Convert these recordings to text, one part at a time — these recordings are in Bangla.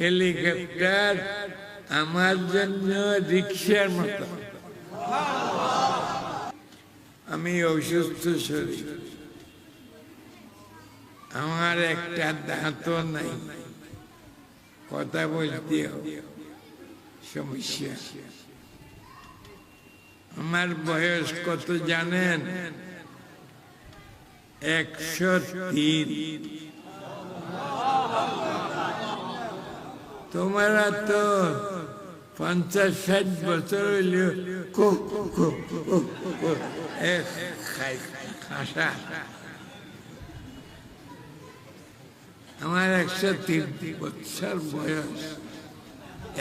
হেলিকপ্টার আমার জন্য রিক্সার মতো। আমি অসুস্থ শরীর, আমার একটা দাঁতও নাই, কথা বলতে সমস্যা। আমার বয়স কত জানেন? 103। তোমরা তো 50-60 বছর হইল খাসা। আমার 103 বছর বয়স,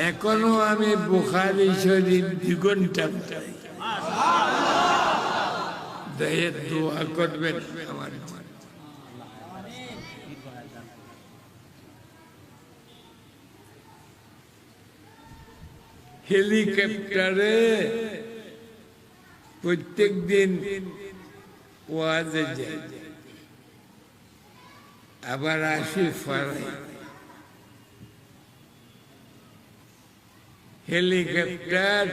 এখনো আমি বুখারী শরীফ 2 ঘন্টা পড়ি। দোয়া করবেন আমার। হেলিকপ্টারে প্রত্যেক দিন ওয়াজে যাই, আবার আসি ফরাই। হেলিকপ্টার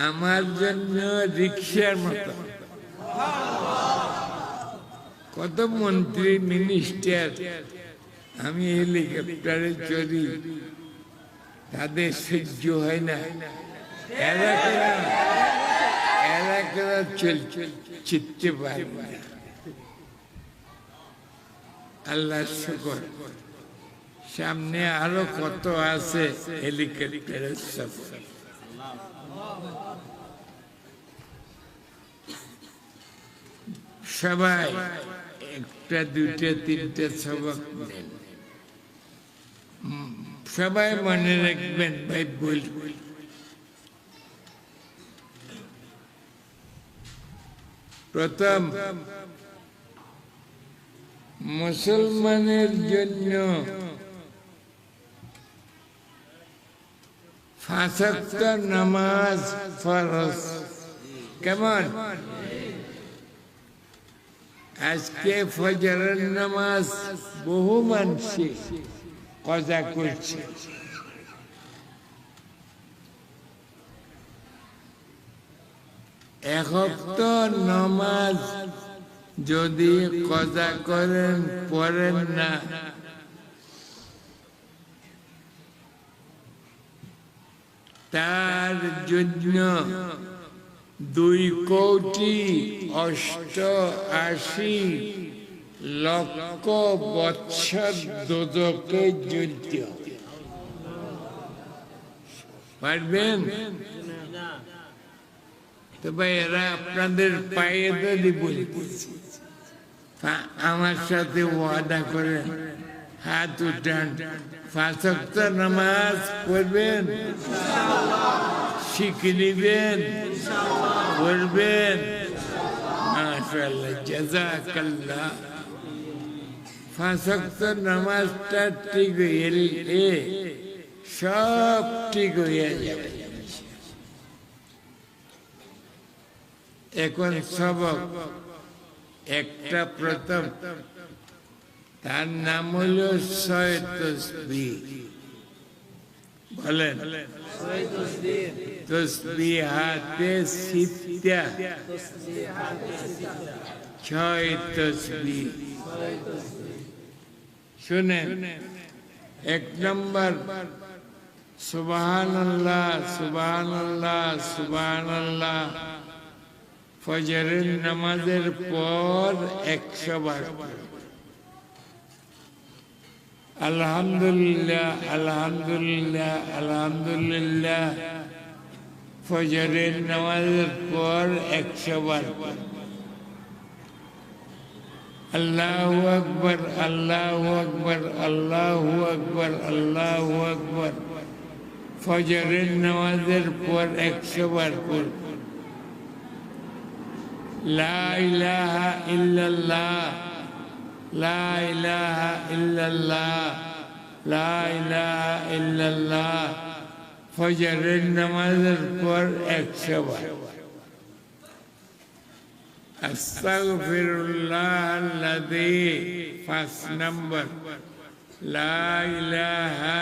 আমার জন্য রিক্সার মতো। কত মন্ত্রী মিনিস্টার আমি হেলিকপ্টারে চড়ি, তাদের সহ্য হয় না, এলাকা চিনতে পারে না। আল্লাহ শুকর, সামনে আরো কত আছে হেলিকপ্টারের সফর। সবাই 1টা 2টা 3টা সবক নেন, সবাই মনে রাখবেন। ভাই বল, প্রথম মুসলমানের জন্য 5 ওয়াক্ত নামাজ ফরজ। কেমন? আজকে ফজরের নামাজ বহু মানুষ কজা করছে। এক ওয়াক্ত নামাজ যদি কজা করেন, পড়েন না, তার জন্য 2,88,00,000 বৎসর দোজখে জ্বলতে হবে। পারবেন? তবে এরা আপনাদের পায়ে ধরে বলতেছে, আমার সাথে ওয়াদা করেন, হাত উঠান, 5 ওয়াক্ত নামাজ পড়বেন, শিখে নিবেন, পড়বেন। মাশাআল্লাহ, জাযাকাল্লাহ। 5 ওয়াক্ত নামাজটা ঠিক হইলে সব ঠিক হইয়া যাবে। এখন সবক একটা, প্রথম তার নাম হল 6 তাসবিহ। বলেন, তসবিহাতে সিত্তা, 6 তাসবিহ। শুনেন, 1 নম্বর সুবহানাল্লাহ, সুবহানাল্লাহ, সুবহানাল্লাহ। ফজরের নামাজের পর 100 বার। আলহামদুলিল্লাহ, আলহামদুলিল্লাহ, আলহামদুলিল্লাহ। ফজরের নামাজের পর 100 বার। আল্লাহু আকবার, আল্লাহু আকবার, আল্লাহু আকবার, আল্লাহু আকবার। ফজরের নামাজের পর 100 বার পড়। লা ইলাহা ইল্লাল্লাহ, লা ইলাহা ইল্লাল্লাহ, লা ইলাহা ইল্লাল্লাহ। ফজরের নামাজের পর 100 বার। আস্তাগফিরুল্লাহাল্লাযী, 5 নম্বর, লা ইলাহা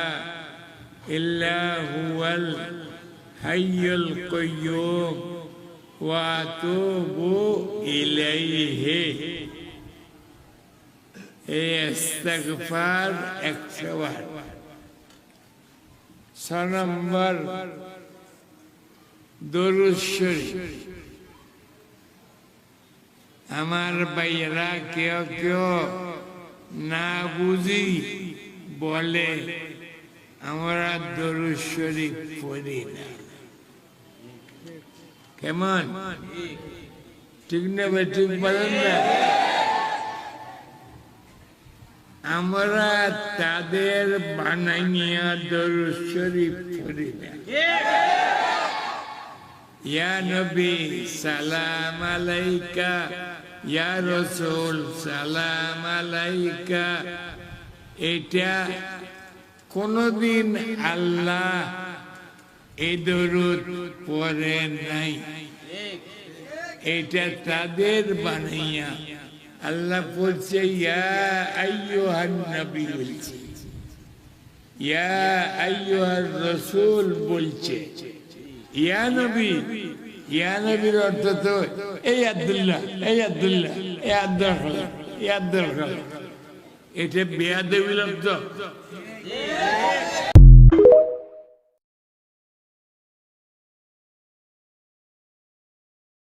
ইল্লা হুয়াল হাইয়ুল কাইয়্যুম ওয়া আতুবু ইলাইহি। এই ইস্তিগফার 100 বার। 6 নম্বর দরুদ শরীফ। আমার ভাইয়েরা কেউ কেউ না বুঝি বলে আমরা দরুদ শরীফ পড়ি না। কেমন? ঠিক না ভাই? ঠিক বলেন না? আমরা তাদের বানাইয়া দরুদ শরীফ পড়ি না। ইয়া নবী সালাম আলাইকা, ইয়া রাসূল সালাম আলাইকা, এটা কোনদিন আল্লাহ এই দরুদ পড়ে নাই। এটা তাদের বানাইয়া আল্লাহ বলছে ইয়া আইয়ুহান নবী বলছে, ইয়া আইয়ুহার রাসূল বলছে, ইয়া নবী। ইয়া নবীর অর্থ তো এই আব্দুল্লাহ, এই আব্দুল্লাহ, এই আব্দুল খালেক, এই আব্দুল খালেক। এটা বেয়াদবির অর্থ।